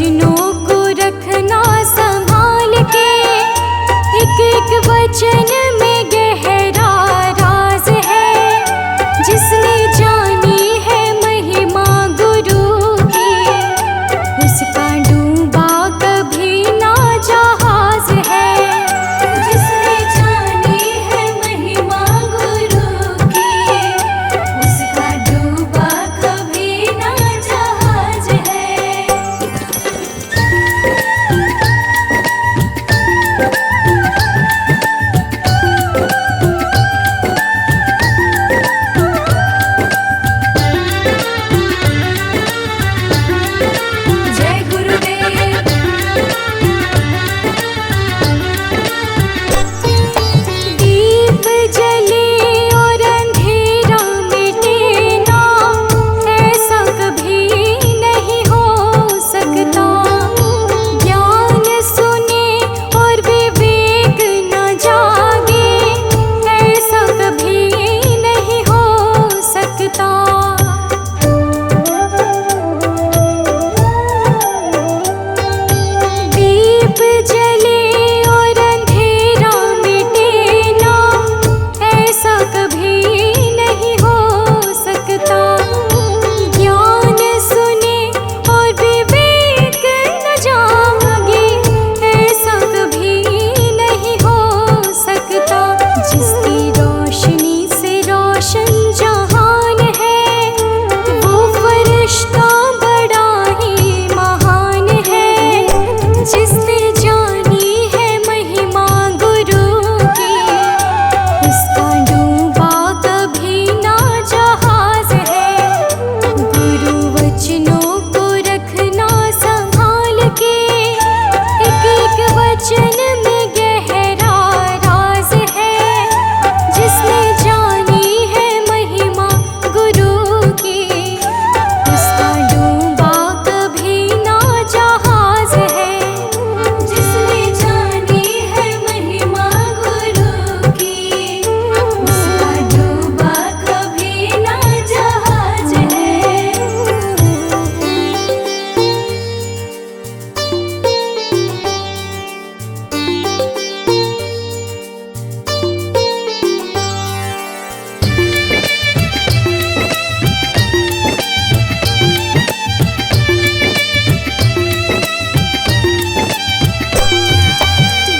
वचनों को रखना संभाल के, एक एक वचन में गहरा राज है। जिसने जानी है महिमा गुरु की, उसका डूबा कभी ना जहाज है। जिसने जानी है महिमा गुरु की, उसका डूबा कभी ना जहाज है। जय गुरुदेव। दीप जले और अंधेरा मिटे ना, ऐसा कभी नहीं हो सकता। ज्ञान सुने और विवेक न जागे, ऐसा कभी नहीं हो सकता। दीप जले और अंधेरा मिटे ना, ऐसा कभी नहीं हो सकता। ज्ञान सुने और विवेक न जागे, ऐसा कभी नहीं हो सकता। जिसकी रोशनी से रोशन जहान है, वो फरिश्ता बड़ा ही महान है। जिसने जानी है महिमा गुरु की, उसका डूबा कभी ना जहाज है। गुरु वचनों को रखना संभाल के, एक एक वचन में गहरा राज है। जिसने जानी है महिमा गुरु की, उसका डूबा कभी ना जहाज है। जिसने जानी है महिमा गुरु की, उसका डूबा कभी ना जहाज है।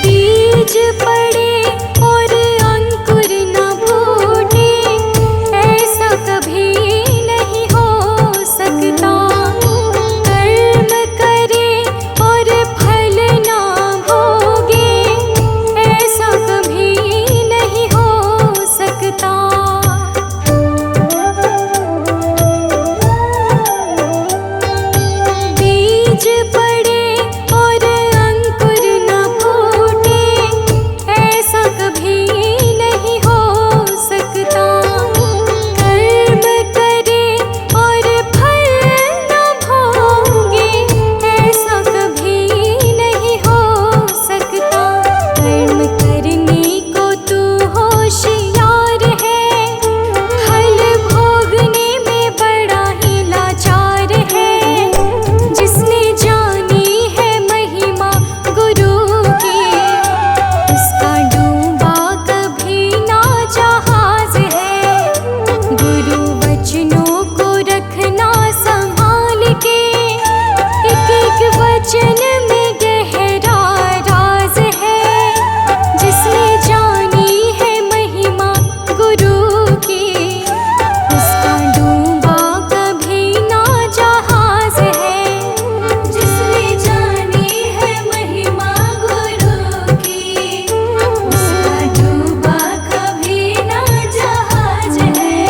बीज पड़े और अंकुर न फूटे, ऐसा कभी नहीं हो सकता। कर्म करे और फल ना भोगे, ऐसा कभी नहीं हो सकता। बीज पड़े और अंकुर न फूटे, ऐसा कभी नहीं हो सकता। कर्म करे और फल न भोगे, ऐसा कभी नहीं हो सकता। कर्म करने को तू होशियार है, फल भोगने में बड़ा ही लाचार है। जिसने जानी है महिमा गुरु की, उसका डूबा कभी ना जहाज है। गुरु वचनों को रखना संभाल के, एक एक वचन में गहरा राज है। जिसने जानी है महिमा गुरु की, उसका डूबा कभी ना जहाज है। जिसने जानी है महिमा गुरु की, उसका डूबा कभी ना जहाज है।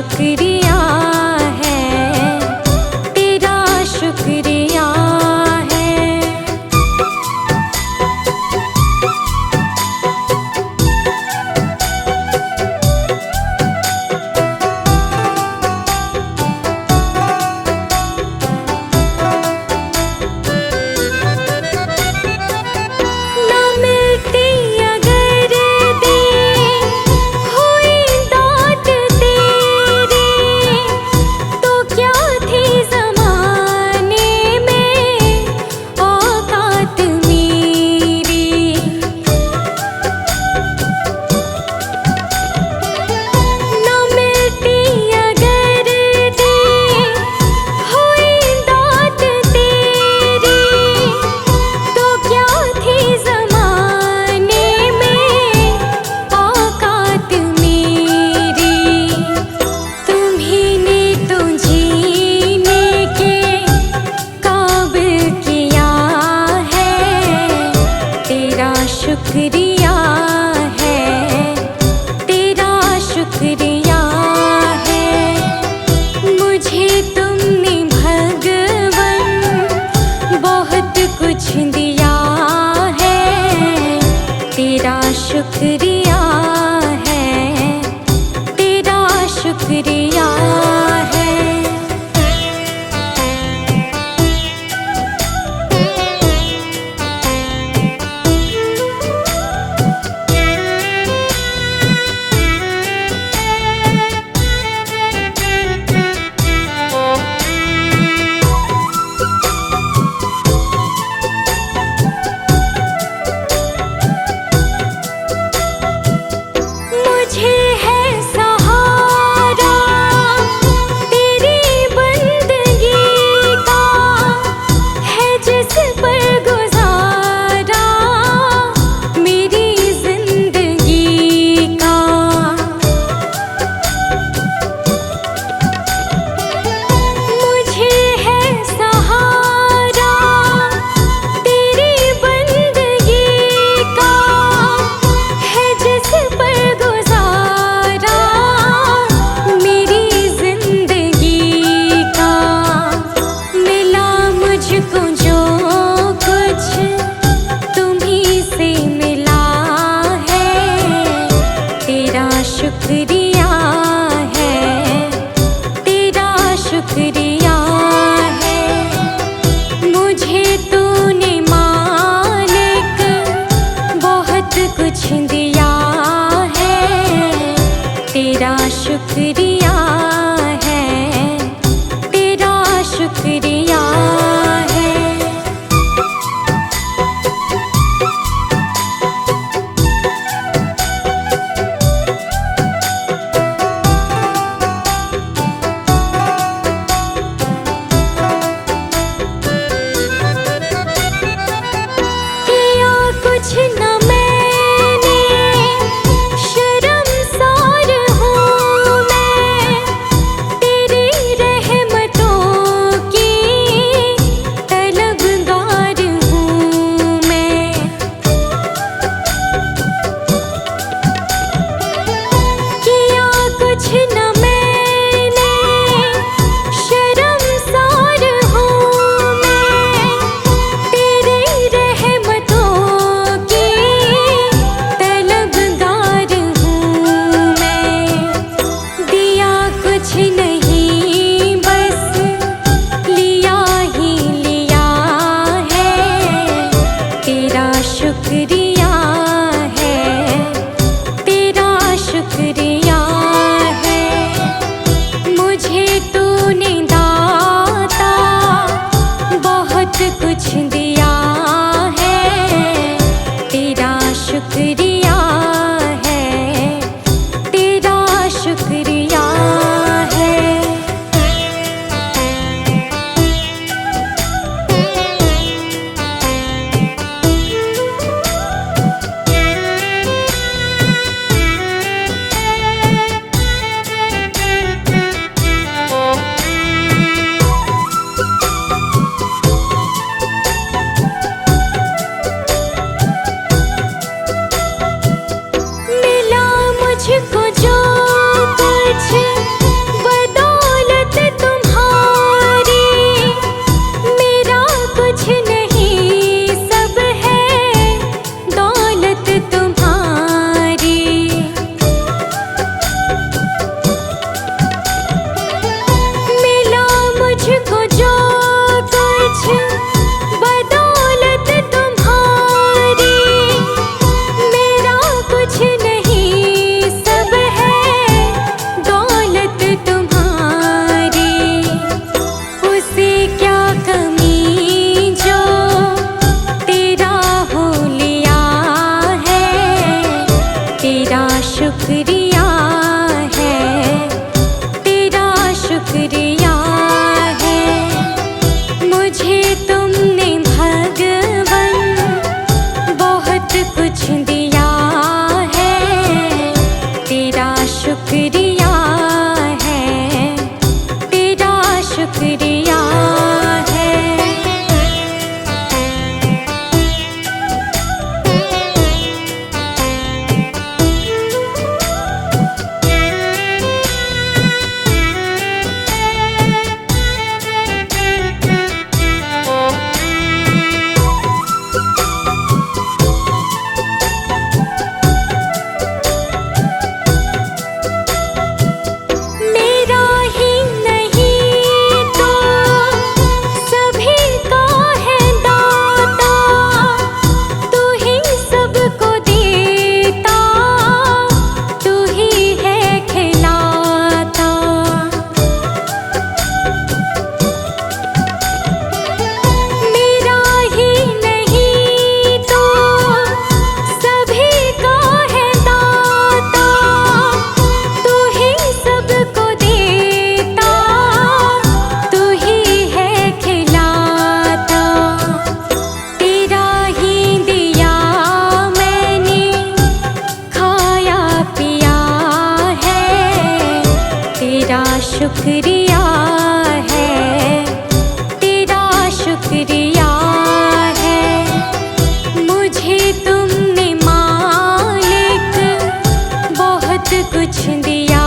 शुक्रिया है, तेरा शुक्रिया है। ना मिलती अगर दी हुई दात तेरी, तो क्या थी ज़माने में औकात मेरी। ना मिलती अगर दी हुई दात तेरी, तो क्या थी ज़माने में औकात मेरी। तुम्ही ने तो जीने के काबिल किया है, तेरा शुक्रिया है, तेरा शुक्रिया है। मुझे तुमने भगवन बहुत कुछ दिया है, तेरा शुक्रिया है, तेरा शुक्रिया है। मुझे है सहारा तेरी बंदगी का, है जिस पर गुजारा मेरी जिंदगी का। मुझे है सहारा तेरी बंदगी का, है जिस पर गुजारा मेरी जिंदगी का। मिला मुझको जो कुछ तुम्ही से मिला है, तेरा शुक्रिया है, तेरा शुक्रिया है। मुझे तूने मालिक बहुत कुछ दिया है, तेरा शुक्रिया है, तेरा शुक्रिया है। किया कुछ न मैंने, शर्मसार हूँ मैं, तेरी रहमतों की तलबगार हूँ मैं। किया कुछ न मैंने, शर्मसार हूँ मैं, तेरी रहमतों की तलबगार हूँ मैं। दिया कुछ नहीं बस लिया ही लिया है, तेरा शुक्रिया है, तेरा शुक्रिया है। मुझे तूने दाता बहुत कुछ दिया है, तेरा शुक्रिया है, तेरा शुक्रिया है। तुम्हारी, उसे क्या कमी जो तेरा हो लिया है। तेरा शुक्रिया है, तेरा शुक्रिया है। मुझे तुमने भगवन बहुत कुछ दिया है। तेरा शुक्रिया है, तेरा शुक्रिया है। मेरा ही नहीं तो सभी का है दाता, तू ही सबको देता, तू ही है खिलाता। मेरा ही नहीं तो सभी का है दाता, तू ही सबको देता, तू ही है खिलाता। तेरा ही दिया मैंने खाया पिया है। तेरा शुक्रिया है, तेरा शुक्रिया है। मुझे तुमने मालिक बहुत कुछ दिया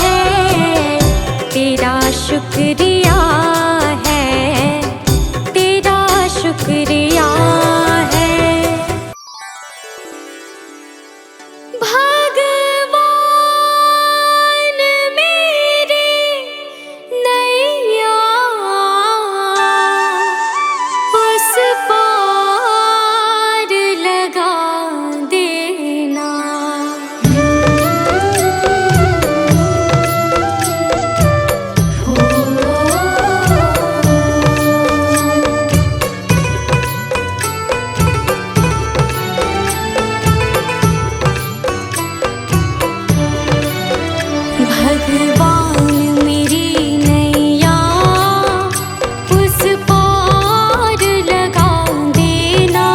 है। तेरा शुक्रिया है, तेरा शुक्रिया है। भगवान मेरे नैया उस पार लगा देना। भगवान मेरी नैया उस पार लगा देना।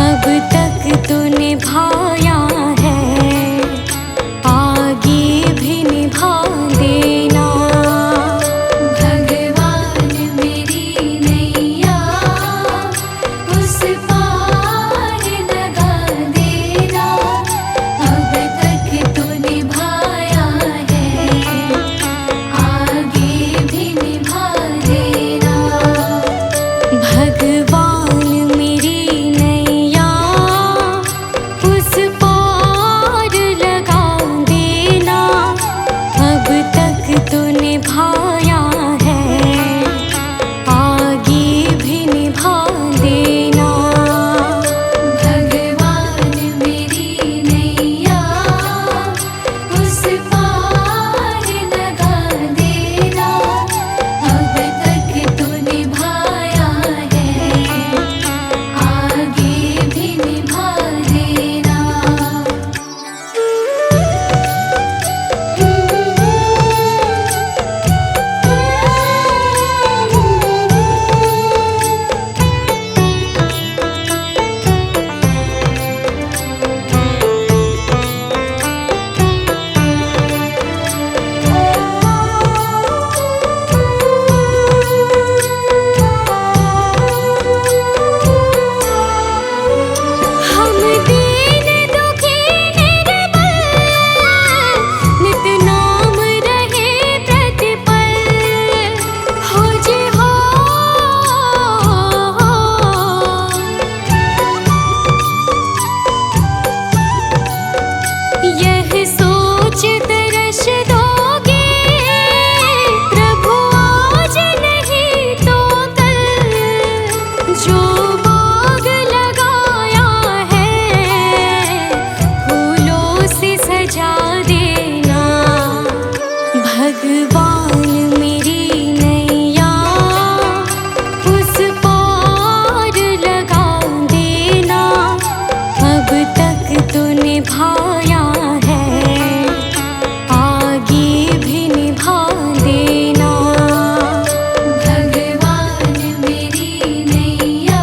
अब तक तो निभाया है, आगे भी निभा देना। भगवान मेरी नैया उस पार लगा देना। अब तक तो निभाया है, आगे भी निभा देना। भगवान मेरी नैया उस पार लगा देना। अब तक तो निभाया है, आगे भी निभा देना। भगवान मेरी नैया उस पार लगा देना। अब तक तो निभाया है, आगे भी निभा देना। भगवान मेरी नैया उस पार लगा देना। अब तक तो निभाया है, आगे भी निभा देना। भगवान मेरी नैया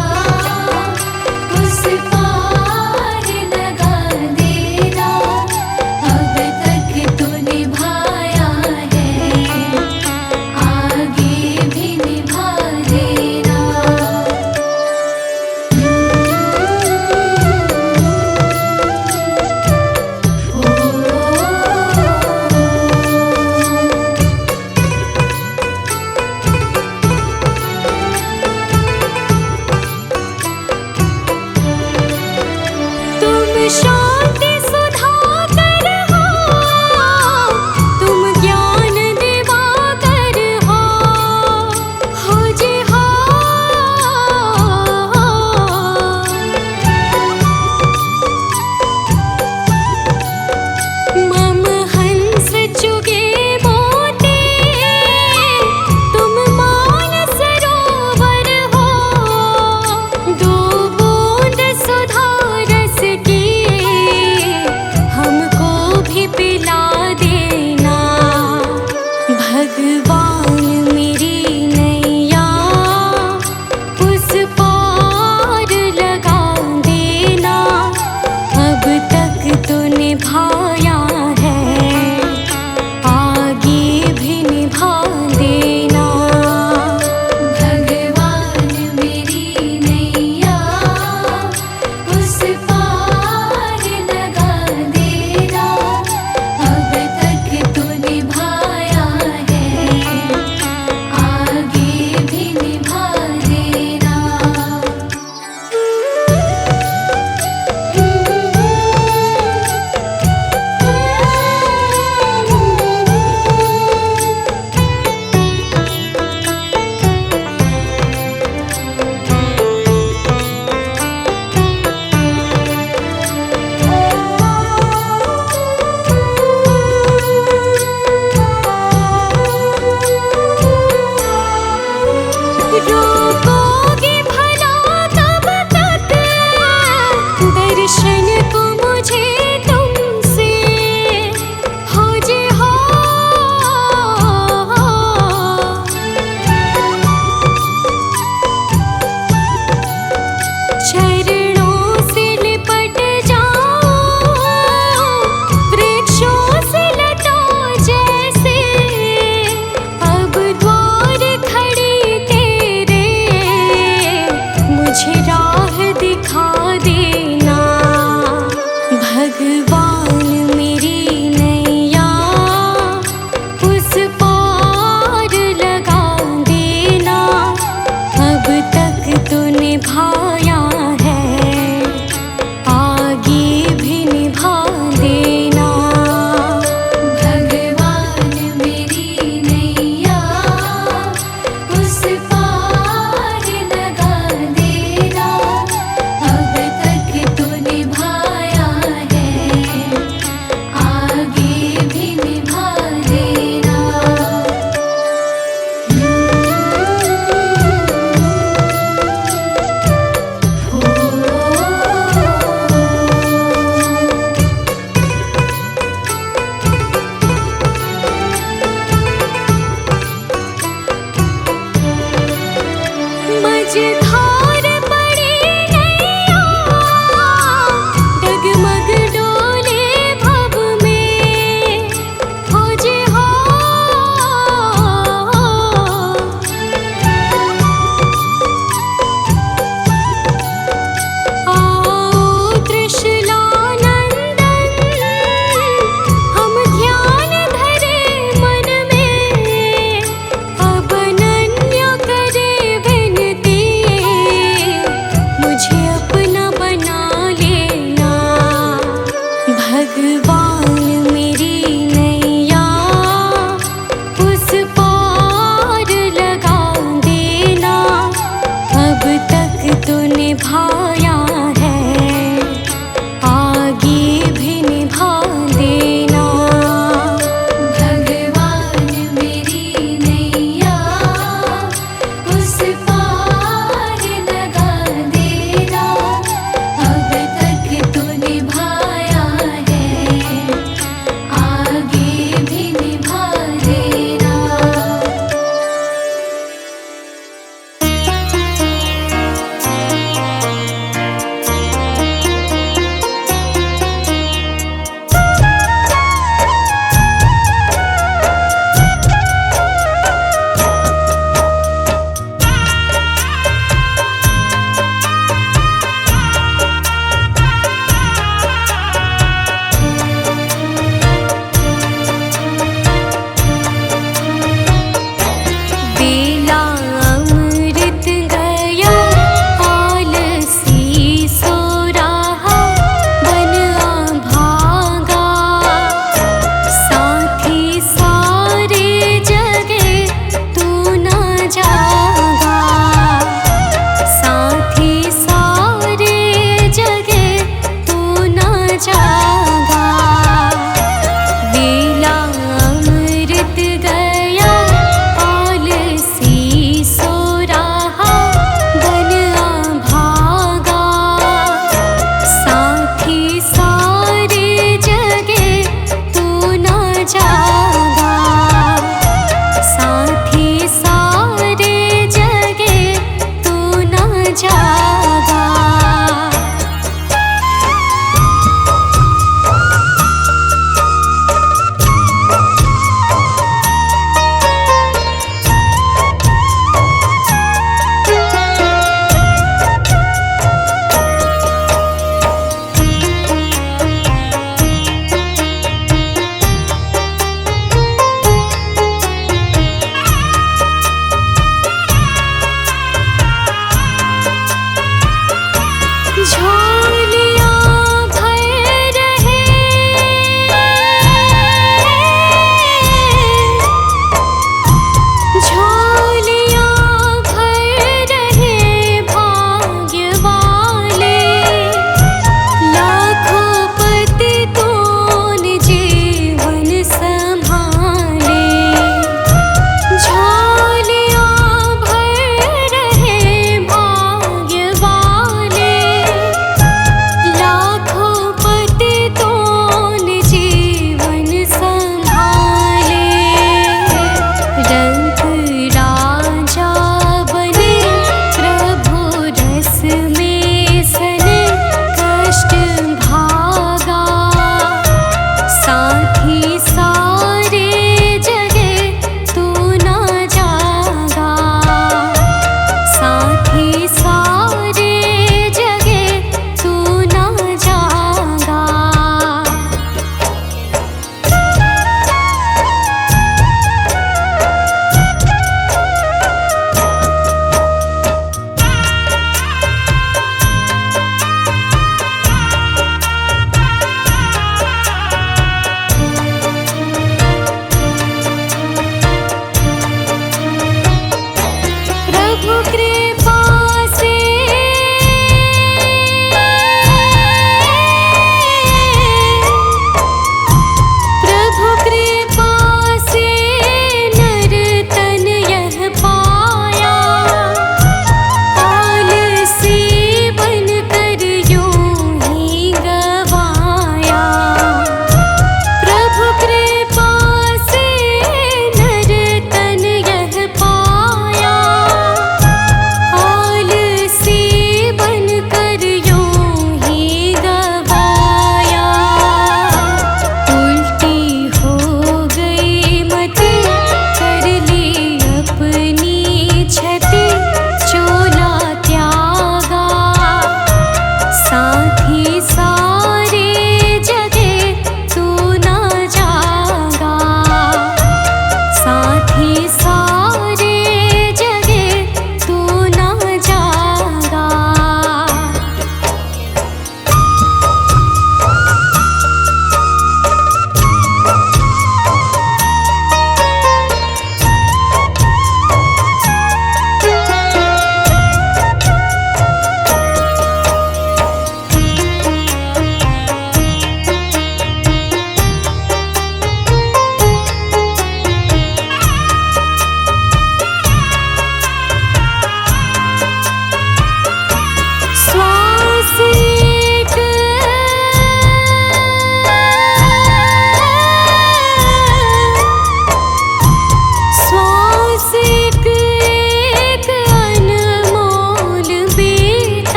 उस पार लगा देना। अब तक तो निभाया है,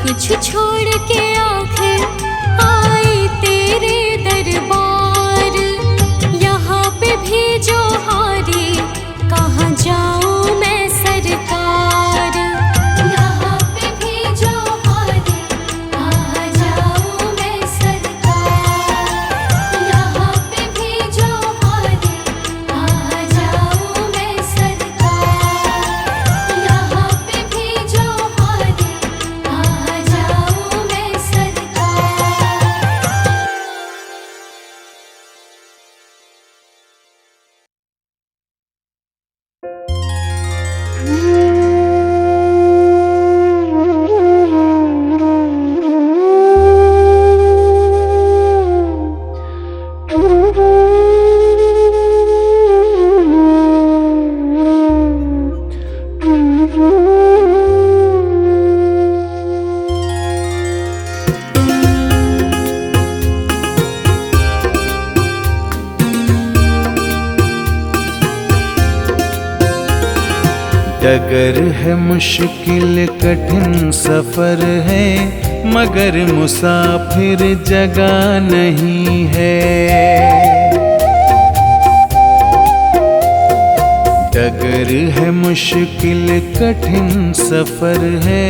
कुछ छोड़ के आखिर आई तेरे दरबार। यहाँ पे भी जो हारी कहाँ जाऊँ मैं सरकार। यहाँ पे भी जो हारी कहाँ जाऊँ मैं सरकार। यहाँ पे भी जो हारी कहाँ जाऊँ मैं सरकार। यहाँ पे भी जो हारी कहाँ जाऊँ मैं सरकार। डगर है मुश्किल कठिन सफर है, मगर मुसाफिर जगह नहीं है। डगर है मुश्किल कठिन सफर है,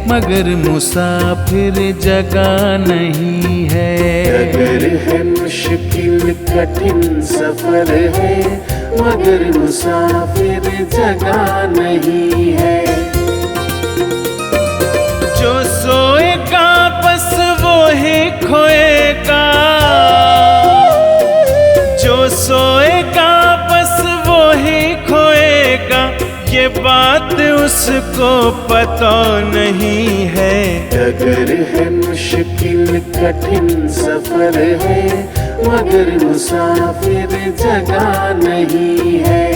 मगर मुसाफिर जगह नहीं है। डगर है मुश्किल कठिन सफर है, मगर मुसाफिर जगह नहीं है। जो सोएगा बस वो ही खोएगा, जो सोएगा बस वो ही खोएगा, ये बात उसको पता नहीं है। डगर है मुश्किल कठिन सफर है, मगर मुसाफिर जगह नहीं है।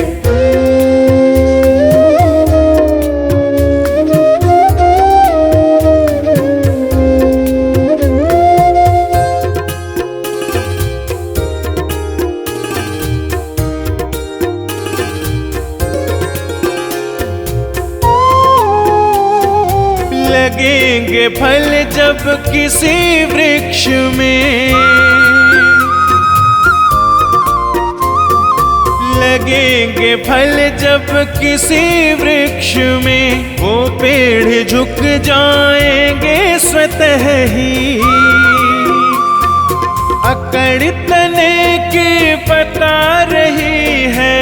लगेंगे फल जब किसी वृक्ष में, लगेंगे फल जब किसी वृक्ष में, वो पेड़ झुक जाएंगे स्वतः ही। अकड़ तने की बता रही है,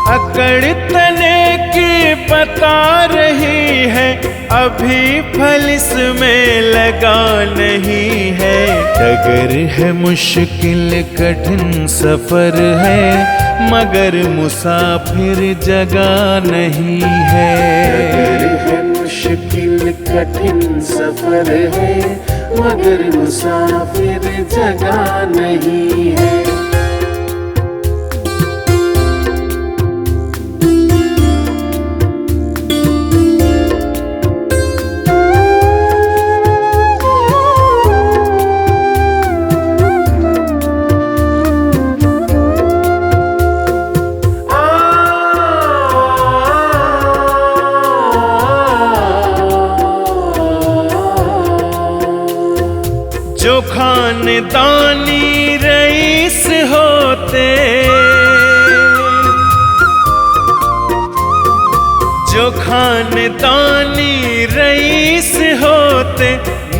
अकड़ तने की बता रही है, अभी फल इसमें लगा नहीं है। डगर है मुश्किल कठिन सफर है, मगर मुसाफिर जगह नहीं है। डगर है मुश्किल कठिन सफर है, मगर मुसाफिर जगह नहीं है। जो खानदानी रईस होते, जो खानदानी रईस होते,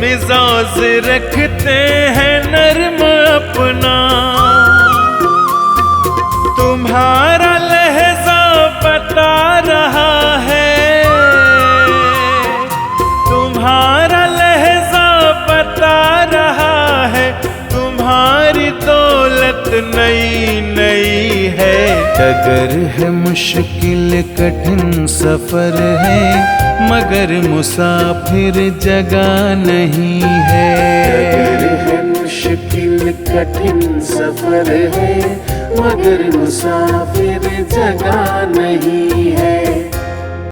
मिजाज रखते हैं नर्म अपना। तुम्हारा लहजा बता रहा है, तुम्हारा लहजा बता रहा है, तुम्हारी दौलत नई नई है। डगर है मुश्किल कठिन सफर है, मगर मुसाफिर जगह नहीं है। डगर है मुश्किल कठिन सफर है, मगर मुसाफिर जगह नहीं